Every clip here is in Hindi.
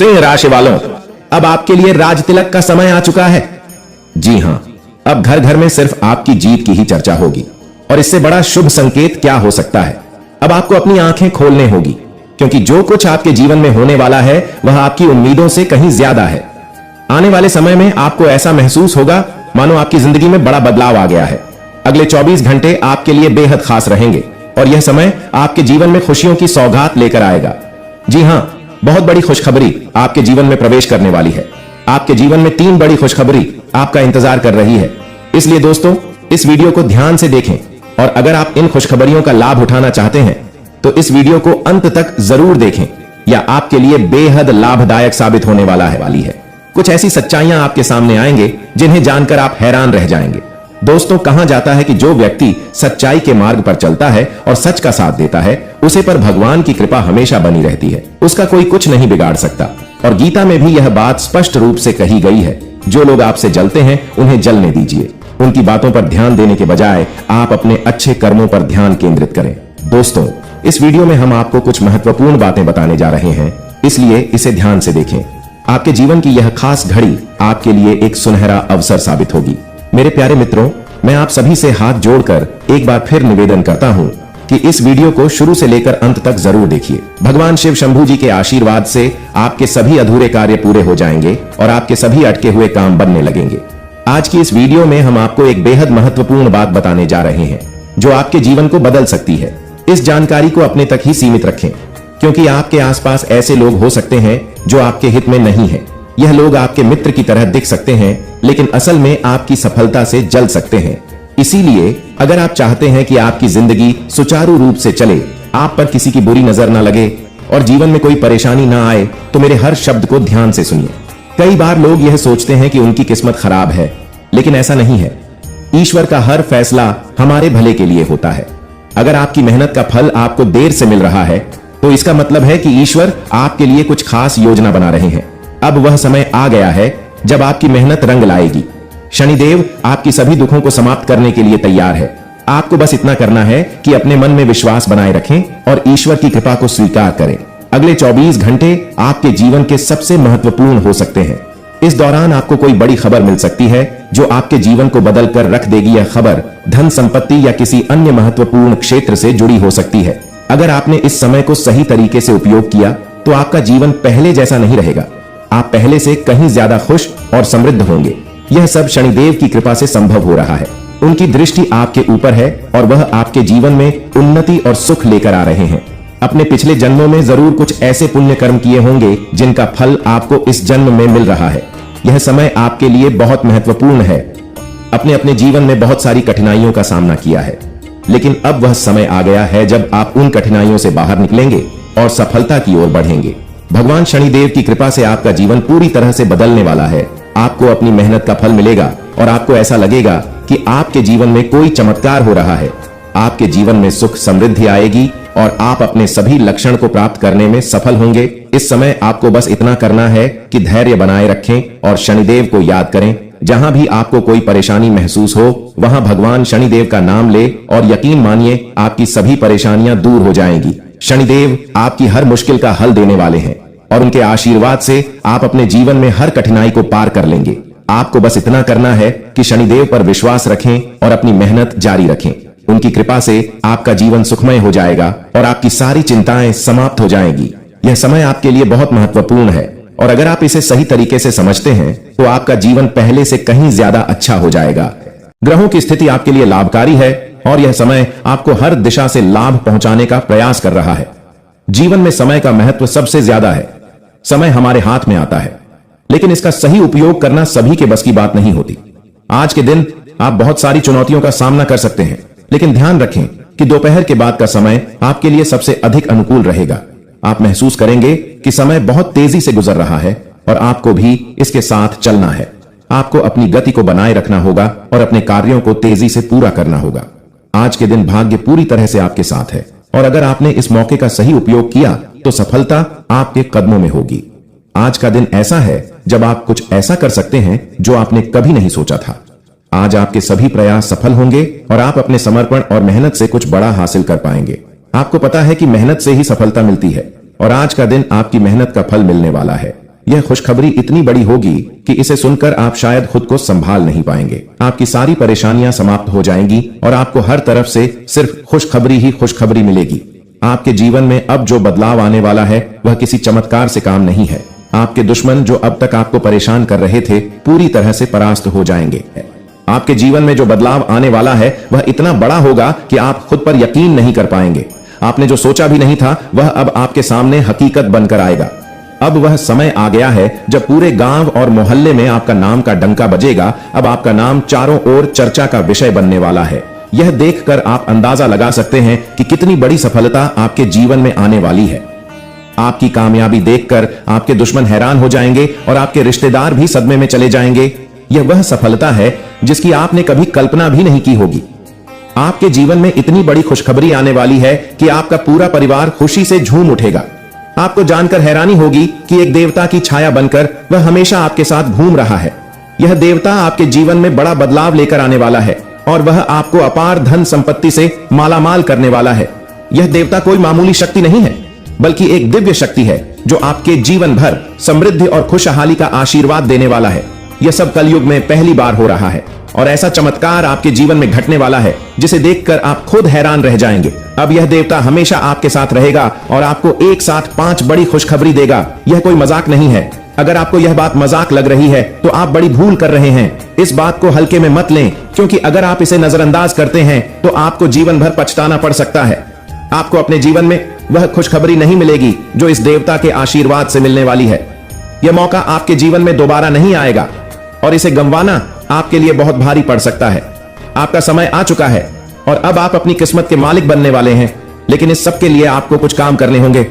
सिंह राशि वालों, अब आपके लिए राज तिलक का समय आ चुका है। जी हां, अब घर घर में सिर्फ आपकी जीत की ही चर्चा होगी और इससे बड़ा शुभ संकेत क्या हो सकता है। अब आपको अपनी आंखें खोलने होगी, क्योंकि जो कुछ आपके जीवन में होने वाला है वह आपकी उम्मीदों से कहीं ज्यादा है। आने वाले समय में आपको ऐसा महसूस होगा मानो आपकी जिंदगी में बड़ा बदलाव आ गया है। अगले 24 घंटे आपके लिए बेहद खास रहेंगे और यह समय आपके जीवन में खुशियों की सौगात लेकर आएगा। जी हां, बहुत बड़ी खुशखबरी आपके जीवन में प्रवेश करने वाली है। आपके जीवन में 3 बड़ी खुशखबरी आपका इंतजार कर रही है। इसलिए दोस्तों, इस वीडियो को ध्यान से देखें और अगर आप इन खुशखबरियों का लाभ उठाना चाहते हैं तो इस वीडियो को अंत तक जरूर देखें, या आपके लिए बेहद लाभदायक साबित होने वाली है। कुछ ऐसी सच्चाइयां आपके सामने आएंगे जिन्हें जानकर आप हैरान रह जाएंगे। दोस्तों, कहा जाता है कि जो व्यक्ति सच्चाई के मार्ग पर चलता है और सच का साथ देता है, उसे पर भगवान की कृपा हमेशा बनी रहती है। उसका कोई कुछ नहीं बिगाड़ सकता। और गीता में भी यह बात स्पष्ट रूप से कही गई है, जो लोग आपसे जलते हैं उन्हें जलने दीजिए। उनकी बातों पर ध्यान देने के बजाय आप अपने अच्छे कर्मों पर ध्यान केंद्रित करें। दोस्तों, इस वीडियो में हम आपको कुछ महत्वपूर्ण बातें बताने जा रहे हैं, इसलिए इसे ध्यान से देखें। आपके जीवन की यह खास घड़ी आपके लिए एक सुनहरा अवसर साबित होगी। मेरे प्यारे मित्रों, मैं आप सभी से हाथ जोड़कर एक बार फिर निवेदन करता हूं कि इस वीडियो को शुरू से लेकर अंत तक जरूर देखिए। भगवान शिव शंभू जी के आशीर्वाद से आपके सभी अधूरे कार्य पूरे हो जाएंगे और आपके सभी अटके हुए काम बनने लगेंगे। आज की इस वीडियो में हम आपको एक बेहद महत्वपूर्ण बात बताने जा रहे हैं, जो आपके जीवन को बदल सकती है। इस जानकारी को अपने तक ही सीमित रखें, क्योंकि आपके आसपास ऐसे लोग हो सकते हैं जो आपके हित में नहीं है। यह लोग आपके मित्र की तरह दिख सकते हैं, लेकिन असल में आपकी सफलता से जल सकते हैं। इसीलिए अगर आप चाहते हैं कि आपकी जिंदगी सुचारू रूप से चले, आप पर किसी की बुरी नजर न लगे और जीवन में कोई परेशानी न आए, तो मेरे हर शब्द को ध्यान से सुनिए। कई बार लोग यह सोचते हैं कि उनकी किस्मत खराब है, लेकिन ऐसा नहीं है। ईश्वर का हर फैसला हमारे भले के लिए होता है। अगर आपकी मेहनत का फल आपको देर से मिल रहा है, तो इसका मतलब है कि ईश्वर आपके लिए कुछ खास योजना बना रहे हैं। अब वह समय आ गया है जब आपकी मेहनत रंग लाएगी। शनिदेव आपकी सभी दुखों को समाप्त करने के लिए तैयार है। आपको बस इतना करना है कि अपने मन में विश्वास बनाए रखें और ईश्वर की कृपा को स्वीकार करें। अगले 24 घंटे आपके जीवन के सबसे महत्वपूर्ण हो सकते हैं। इस दौरान आपको कोई बड़ी खबर मिल सकती है जो आपके जीवन को बदल कर रख देगी। यह खबर धन संपत्ति या किसी अन्य महत्वपूर्ण क्षेत्र से जुड़ी हो सकती है। अगर आपने इस समय को सही तरीके से उपयोग किया तो आपका जीवन पहले जैसा नहीं रहेगा। आप पहले से कहीं ज्यादा खुश और समृद्ध होंगे। यह सब शनिदेव की कृपा से संभव हो रहा है। उनकी दृष्टि आपके ऊपर है और वह आपके जीवन में उन्नति और सुख लेकर आ रहे हैं। अपने पिछले जन्मों में जरूर कुछ ऐसे पुण्य कर्म किए होंगे जिनका फल आपको इस जन्म में मिल रहा है। यह समय आपके लिए बहुत महत्वपूर्ण है। अपने अपने जीवन में बहुत सारी कठिनाइयों का सामना किया है, लेकिन अब वह समय आ गया है जब आप उन कठिनाइयों से बाहर निकलेंगे और सफलता की ओर बढ़ेंगे। भगवान शनिदेव की कृपा से आपका जीवन पूरी तरह से बदलने वाला है। आपको अपनी मेहनत का फल मिलेगा और आपको ऐसा लगेगा कि आपके जीवन में कोई चमत्कार हो रहा है। आपके जीवन में सुख समृद्धि आएगी और आप अपने सभी लक्ष्य को प्राप्त करने में सफल होंगे। इस समय आपको बस इतना करना है कि धैर्य बनाए रखें और शनिदेव को याद करें। जहां भी आपको कोई परेशानी महसूस हो, वहां भगवान शनिदेव का नाम ले और यकीन मानिए आपकी सभी परेशानियां दूर हो जाएंगी। शनिदेव आपकी हर मुश्किल का हल देने वाले हैं और उनके आशीर्वाद से आप अपने जीवन में हर कठिनाई को पार कर लेंगे। आपको बस इतना करना है कि शनिदेव पर विश्वास रखें और अपनी मेहनत जारी रखें। उनकी कृपा से आपका जीवन सुखमय हो जाएगा और आपकी सारी चिंताएं समाप्त हो जाएंगी। यह समय आपके लिए बहुत महत्वपूर्ण है और अगर आप इसे सही तरीके से समझते हैं तो आपका जीवन पहले से कहीं ज्यादा अच्छा हो जाएगा। ग्रहों की स्थिति आपके लिए लाभकारी है और यह समय आपको हर दिशा से लाभ पहुंचाने का प्रयास कर रहा है। जीवन में समय का महत्व सबसे ज्यादा है। समय हमारे हाथ में आता है, लेकिन इसका सही उपयोग करना सभी के बस की बात नहीं होती। आज के दिन आप बहुत सारी चुनौतियों का सामना कर सकते हैं, लेकिन ध्यान रखें कि दोपहर के बाद का समय आपके लिए सबसे अधिक अनुकूल रहेगा। आप महसूस करेंगे कि समय बहुत तेजी से गुजर रहा है और आपको भी इसके साथ चलना है। आपको अपनी गति को बनाए रखना होगा और अपने कार्यों को तेजी से पूरा करना होगा। आज के दिन भाग्य पूरी तरह से आपके साथ है और अगर आपने इस मौके का सही उपयोग किया तो सफलता आपके कदमों में होगी। आज का दिन ऐसा है जब आप कुछ ऐसा कर सकते हैं जो आपने कभी नहीं सोचा था। आज आपके सभी प्रयास सफल होंगे और आप अपने समर्पण और मेहनत से कुछ बड़ा हासिल कर पाएंगे। आपको पता है कि मेहनत से ही सफलता मिलती है और आज का दिन आपकी मेहनत का फल मिलने वाला है। यह खुशखबरी इतनी बड़ी होगी कि इसे सुनकर आप शायद खुद को संभाल नहीं पाएंगे। आपकी सारी परेशानियां समाप्त हो जाएंगी और आपको हर तरफ से सिर्फ खुशखबरी ही खुशखबरी मिलेगी। आपके जीवन में अब जो बदलाव आने वाला है वह किसी चमत्कार से काम नहीं है। आपके दुश्मन जो अब तक आपको परेशान कर रहे थे पूरी तरह से परास्त हो जाएंगे। आपके जीवन में जो बदलाव आने वाला है वह इतना बड़ा होगा कि आप खुद पर यकीन नहीं कर पाएंगे। आपने जो सोचा भी नहीं था वह अब आपके सामने हकीकत बनकर आएगा। अब वह समय आ गया है जब पूरे गांव और मोहल्ले में आपका नाम का डंका बजेगा। अब आपका नाम चारों ओर चर्चा का विषय बनने वाला है। यह देखकर आप अंदाजा लगा सकते हैं कि कितनी बड़ी सफलता आपके जीवन में आने वाली है। आपकी कामयाबी देखकर आपके दुश्मन हैरान हो जाएंगे और आपके रिश्तेदार भी सदमे में चले जाएंगे। यह वह सफलता है जिसकी आपने कभी कल्पना भी नहीं की होगी। आपके जीवन में इतनी बड़ी खुशखबरी आने वाली है कि आपका पूरा परिवार खुशी से झूम उठेगा। आपको जानकर हैरानी होगी कि एक देवता की छाया बनकर वह हमेशा आपके साथ घूम रहा है। यह देवता आपके जीवन में बड़ा बदलाव लेकर आने वाला है और वह आपको अपार धन संपत्ति से मालामाल करने वाला है। यह देवता कोई मामूली शक्ति नहीं है बल्कि एक दिव्य शक्ति है जो आपके जीवन भर समृद्धि और खुशहाली का आशीर्वाद देने वाला है। यह सब कलयुग में पहली बार हो रहा है और ऐसा चमत्कार आपके जीवन में घटने वाला है जिसे देखकर आप खुद हैरान रह जाएंगे। अब यह देवता हमेशा आपके साथ रहेगा और आपको एक साथ 5 बड़ी खुशखबरी देगा। यह कोई मजाक नहीं है। अगर आपको यह बात मजाक लग रही है तो आप बड़ी भूल कर रहे हैं। इस बात को हल्के में मत लें, क्योंकि अगर आप इसे नजरअंदाज करते हैं तो आपको जीवन भर पछताना पड़ सकता है। आपको अपने जीवन में वह खुशखबरी नहीं मिलेगी जो इस देवता के आशीर्वाद से मिलने वाली है। यह मौका आपके जीवन में दोबारा नहीं आएगा और इसे गंवाना आपके लिए बहुत भारी पड़ सकता है। आपका समय आ चुका है और अब आप अपनी किस्मत के मालिक बनने वाले हैं, लेकिन इस सब के लिए आपको कुछ काम करने होंगे।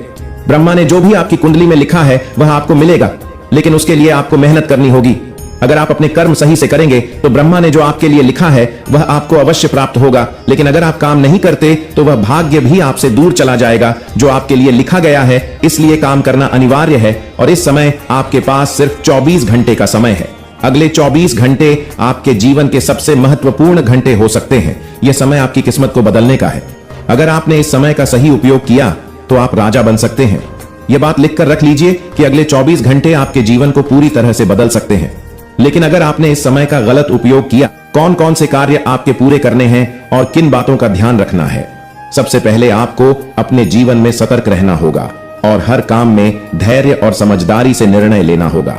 ब्रह्मा ने जो भी आपकी कुंडली में लिखा है वह आपको मिलेगा, लेकिन उसके लिए आपको मेहनत करनी होगी। अगर आप अपने कर्म सही से करेंगे तो ब्रह्मा ने जो आपके लिए लिखा है वह आपको अवश्य प्राप्त होगा, लेकिन अगर आप काम नहीं करते तो वह भाग्य भी आपसे दूर चला जाएगा जो आपके लिए लिखा गया है। इसलिए काम करना अनिवार्य है और इस समय आपके पास सिर्फ 24 घंटे का समय है। अगले 24 घंटे आपके जीवन के सबसे महत्वपूर्ण घंटे हो सकते हैं। यह समय आपकी किस्मत को बदलने का है। अगर आपने इस समय का सही उपयोग किया तो आप राजा बन सकते हैं। यह बात लिखकर रख लीजिए कि अगले 24 घंटे आपके जीवन को पूरी तरह से बदल सकते हैं। लेकिन अगर आपने इस समय का गलत उपयोग किया, कौन कौन से कार्य आपके पूरे करने हैं और किन बातों का ध्यान रखना है। सबसे पहले आपको अपने जीवन में सतर्क रहना होगा और हर काम में धैर्य और समझदारी से निर्णय लेना होगा।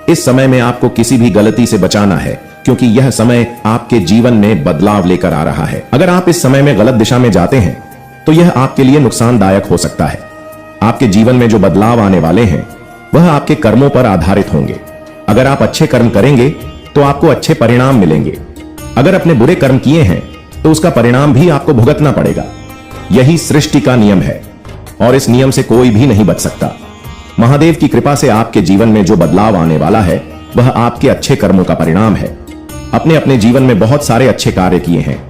इस समय में आपको किसी भी गलती से बचाना है, क्योंकि यह समय आपके जीवन में बदलाव लेकर आ रहा है। अगर आप इस समय में गलत दिशा में जाते हैं तो यह आपके लिए नुकसानदायक हो सकता है। आपके जीवन में जो बदलाव आने वाले हैं वह आपके कर्मों पर आधारित होंगे। अगर आप अच्छे कर्म करेंगे तो आपको अच्छे परिणाम मिलेंगे। अगर अपने बुरे कर्म किए हैं तो उसका परिणाम भी आपको भुगतना पड़ेगा। यही सृष्टि का नियम है और इस नियम से कोई भी नहीं बच सकता। महादेव की कृपा से आपके जीवन में जो बदलाव आने वाला है वह आपके अच्छे कर्मों का परिणाम है। अपने अपने जीवन में बहुत सारे अच्छे कार्य किए हैं।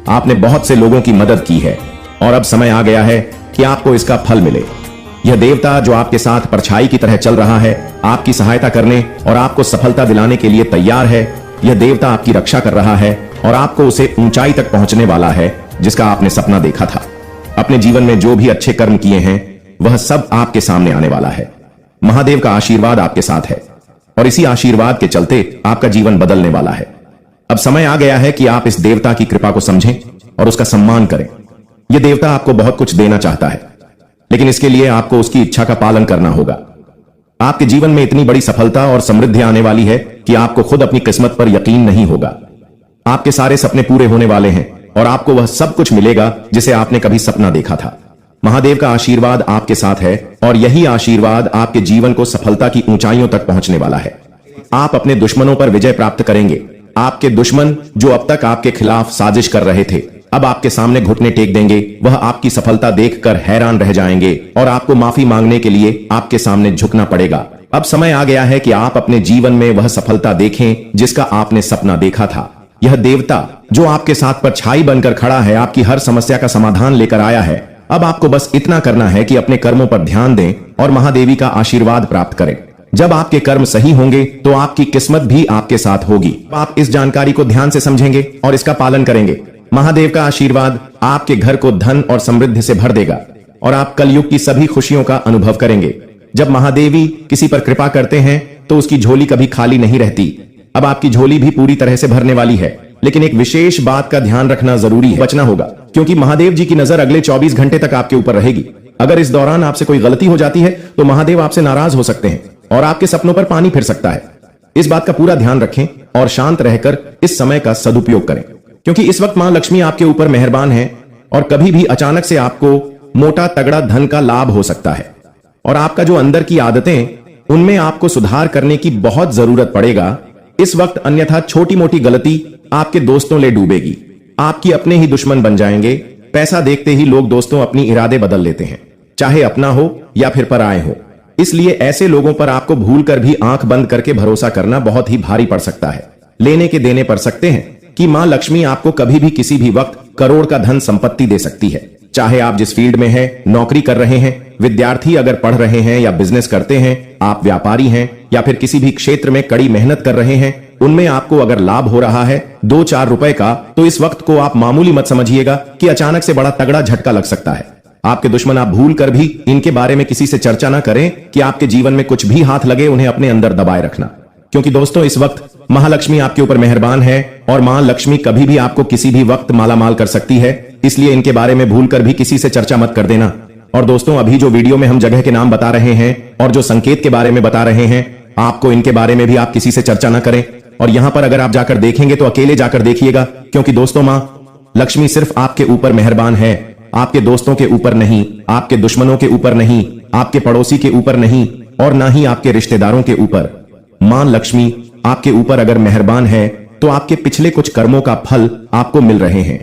आपने बहुत से लोगों की मदद की है और अब समय आ गया है कि आपको इसका फल मिले। यह देवता जो आपके साथ परछाई की तरह चल रहा है आपकी सहायता करने और आपको सफलता दिलाने के लिए तैयार है। यह देवता आपकी रक्षा कर रहा है और आपको उसे ऊंचाई तक पहुंचने वाला है जिसका आपने सपना देखा था। अपने जीवन में जो भी अच्छे कर्म किए हैं वह सब आपके सामने आने वाला है। महादेव का आशीर्वाद आपके साथ है और इसी आशीर्वाद के चलते आपका जीवन बदलने वाला है। अब समय आ गया है कि आप इस देवता की कृपा को समझें और उसका सम्मान करें। यह देवता आपको बहुत कुछ देना चाहता है, लेकिन इसके लिए आपको उसकी इच्छा का पालन करना होगा। आपके जीवन में इतनी बड़ी सफलता और समृद्धि आने वाली है कि आपको खुद अपनी किस्मत पर यकीन नहीं होगा। आपके सारे सपने पूरे होने वाले हैं और आपको वह सब कुछ मिलेगा जिसे आपने कभी सपना देखा था। महादेव का आशीर्वाद आपके साथ है और यही आशीर्वाद आपके जीवन को सफलता की ऊंचाइयों तक पहुंचने वाला है। आप अपने दुश्मनों पर विजय प्राप्त करेंगे। आपके दुश्मन जो अब तक आपके खिलाफ साजिश कर रहे थे अब आपके सामने घुटने टेक देंगे। वह आपकी सफलता देखकर हैरान रह जाएंगे और आपको माफी मांगने के लिए आपके सामने झुकना पड़ेगा। अब समय आ गया है कि आप अपने जीवन में वह सफलता देखें जिसका आपने सपना देखा था। यह देवता जो आपके साथ परछाई बनकर खड़ा है आपकी हर समस्या का समाधान लेकर आया है। अब आपको बस इतना करना है कि अपने कर्मों पर ध्यान दें और महादेवी का आशीर्वाद प्राप्त करें। जब आपके कर्म सही होंगे तो आपकी किस्मत भी आपके साथ होगी। आप इस जानकारी को ध्यान से समझेंगे और इसका पालन करेंगे। महादेव का आशीर्वाद आपके घर को धन और समृद्धि से भर देगा और आप कलयुग की सभी खुशियों का अनुभव करेंगे। जब महादेवी किसी पर कृपा करते हैं तो उसकी झोली कभी खाली नहीं रहती। अब आपकी झोली भी पूरी तरह से भरने वाली है, लेकिन एक विशेष बात का ध्यान रखना जरूरी है, बचना होगा, क्योंकि महादेव जी की नजर अगले 24 घंटे तक आपके ऊपर रहेगी। अगर इस दौरान आपसे कोई गलती हो जाती है तो महादेव आपसे नाराज हो सकते हैं और आपके सपनों पर पानी फिर सकता है। इस बात का पूरा ध्यान रखें और शांत रहकर इस समय का सदुपयोग करें, क्योंकि इस वक्त मां लक्ष्मी आपके ऊपर मेहरबान है और कभी भी अचानक से आपको मोटा तगड़ा धन का लाभ हो सकता है। और आपका जो अंदर की आदतें, उनमें आपको सुधार करने की बहुत जरूरत पड़ेगा इस वक्त, अन्यथा छोटी मोटी गलती आपके दोस्तों ले डूबेगी, आपकी अपने ही दुश्मन बन जाएंगे। पैसा देखते ही लोग दोस्तों अपनी इरादे बदल लेते हैं, चाहे अपना हो या फिर पराए हो। इसलिए ऐसे लोगों पर आपको भूलकर भी आंख बंद करके भरोसा करना बहुत ही भारी पड़ सकता है। लेने के देने पड़ सकते हैं कि मां लक्ष्मी आपको कभी भी किसी भी वक्त करोड़ का धन संपत्ति दे सकती है। चाहे आप जिस फील्ड में हैं, नौकरी कर रहे हैं, विद्यार्थी अगर पढ़ रहे हैं या बिजनेस करते हैं, आप व्यापारी हैं या फिर किसी भी क्षेत्र में कड़ी मेहनत कर रहे हैं, उनमें आपको अगर लाभ हो रहा है 2-4 रुपए का, तो इस वक्त को आप मामूली मत समझिएगा कि अचानक से बड़ा तगड़ा झटका लग सकता है। आपके दुश्मन, आप भूल कर भी इनके बारे में किसी से चर्चा ना करें कि आपके जीवन में कुछ भी हाथ लगे, उन्हें अपने अंदर दबाए रखना, क्योंकि दोस्तों इस वक्त महालक्ष्मी आपके ऊपर मेहरबान है और मां लक्ष्मी कभी भी आपको किसी भी वक्त मालामाल कर सकती है। इसलिए इनके बारे में भूलकर भी किसी से चर्चा मत कर देना। और दोस्तों, अभी जो वीडियो में हम जगह के नाम बता रहे हैं और जो संकेत के बारे में बता रहे हैं, आपको इनके बारे में भी आप किसी से चर्चा ना करें। और यहां पर अगर आप जाकर देखेंगे तो अकेले जाकर देखिएगा, क्योंकि दोस्तों मां लक्ष्मी सिर्फ आपके ऊपर मेहरबान है, आपके दोस्तों के ऊपर नहीं, आपके दुश्मनों के ऊपर नहीं, आपके पड़ोसी के ऊपर नहीं और ना ही आपके रिश्तेदारों के ऊपर। मां लक्ष्मी आपके ऊपर अगर मेहरबान है तो आपके पिछले कुछ कर्मों का फल आपको मिल रहे हैं।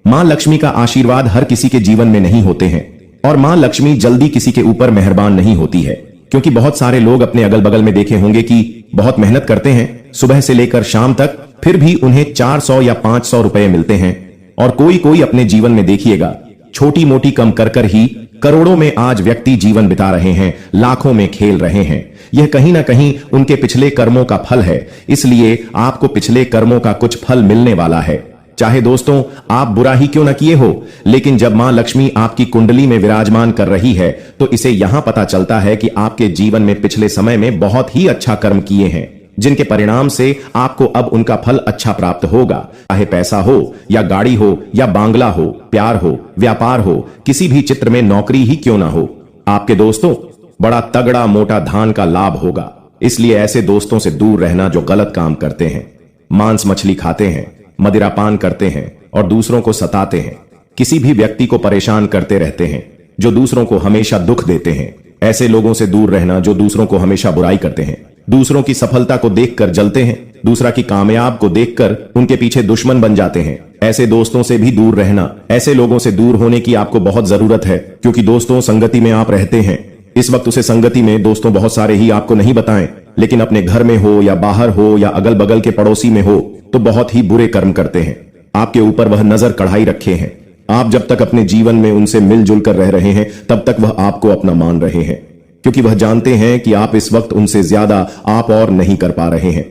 मां लक्ष्मी का आशीर्वाद हर किसी के जीवन में नहीं होते हैं और मां लक्ष्मी जल्दी किसी के ऊपर मेहरबान नहीं होती है, क्योंकि बहुत सारे लोग अपने अगल बगल में देखे होंगे कि बहुत मेहनत करते हैं सुबह से लेकर शाम तक, फिर भी उन्हें 400 या 500 रुपए मिलते हैं। और कोई कोई अपने जीवन में देखिएगा छोटी मोटी कम कर कर ही करोड़ों में आज व्यक्ति जीवन बिता रहे हैं, लाखों में खेल रहे हैं। यह कहीं ना कहीं उनके पिछले कर्मों का फल है। इसलिए आपको पिछले कर्मों का कुछ फल मिलने वाला है, चाहे दोस्तों आप बुरा ही क्यों न किए हो। लेकिन जब मां लक्ष्मी आपकी कुंडली में विराजमान कर रही है तो इसे यहां पता चलता है कि आपके जीवन में पिछले समय में बहुत ही अच्छा कर्म किए हैं, जिनके परिणाम से आपको अब उनका फल अच्छा प्राप्त होगा। चाहे पैसा हो या गाड़ी हो या बांग्ला हो, प्यार हो, व्यापार हो, किसी भी चित्र में नौकरी ही क्यों ना हो, आपके दोस्तों बड़ा तगड़ा मोटा धन का लाभ होगा। इसलिए ऐसे दोस्तों से दूर रहना जो गलत काम करते हैं, मांस मछली खाते हैं, मदिरापान करते हैं और दूसरों को सताते हैं, किसी भी व्यक्ति को परेशान करते रहते हैं, जो दूसरों को हमेशा दुख देते हैं। ऐसे लोगों से दूर रहना जो दूसरों को हमेशा बुराई करते हैं, दूसरों की सफलता को देखकर जलते हैं, दूसरा की कामयाब को देखकर उनके पीछे दुश्मन बन जाते हैं। ऐसे दोस्तों से भी दूर रहना। ऐसे लोगों से दूर होने की आपको बहुत जरूरत है, क्योंकि दोस्तों संगति में आप रहते हैं। इस वक्त उसे संगति में दोस्तों बहुत सारे ही आपको नहीं बताएं, लेकिन अपने घर में हो या बाहर हो या अगल बगल के पड़ोसी में हो तो बहुत ही बुरे कर्म करते हैं। आपके ऊपर वह नजर कढ़ाई रखे हैं। आप जब तक अपने जीवन में उनसे मिलजुल कर रह रहे हैं तब तक वह आपको अपना मान रहे हैं, क्योंकि वह जानते हैं कि आप इस वक्त उनसे ज्यादा आप और नहीं कर पा रहे हैं,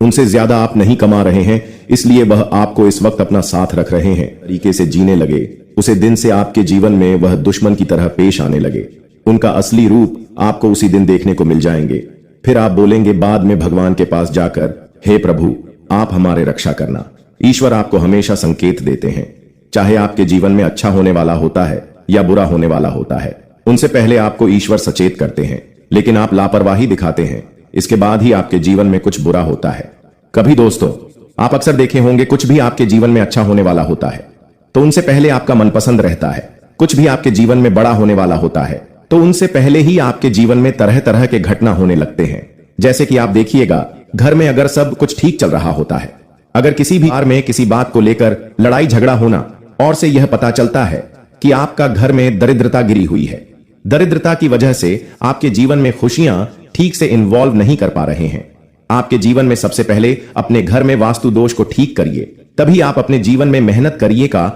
उनसे ज्यादा आप नहीं कमा रहे हैं। इसलिए वह आपको इस वक्त अपना साथ रख रहे हैं। तरीके से जीने लगे, उसे दिन से आपके जीवन में वह दुश्मन की तरह पेश आने लगे। उनका असली रूप आपको उसी दिन देखने को मिल जाएंगे। फिर आप बोलेंगे बाद में भगवान के पास जाकर, हे प्रभु आप हमारे रक्षा करना। ईश्वर आपको हमेशा संकेत देते हैं, चाहे आपके जीवन में अच्छा होने वाला होता है या बुरा होने वाला होता है, उनसे पहले आपको ईश्वर सचेत करते हैं, लेकिन आप लापरवाही दिखाते हैं। इसके बाद ही आपके जीवन में कुछ बुरा होता है। कभी दोस्तों आप अक्सर देखे होंगे कुछ भी आपके जीवन में अच्छा होने वाला होता है तो उनसे पहले आपका मनपसंद रहता है। कुछ भी आपके जीवन में बड़ा होने वाला होता है तो उनसे पहले ही आपके जीवन में तरह तरह के घटना होने लगते हैं। जैसे कि आप देखिएगा, घर में अगर सब कुछ ठीक चल रहा होता है, अगर किसी भी बार में किसी बात को लेकर लड़ाई झगड़ा होना, और से यह पता चलता है कि आपका घर में दरिद्रता गिरी हुई है। दरिद्रता की वजह से आपके जीवन में खुशियां ठीक से इन्वॉल्व नहीं कर पा रहे हैं। आपके जीवन में सबसे पहले अपने घर में वास्तु दोष को ठीक करिए, तभी आप अपने जीवन में मेहनत करिएगा।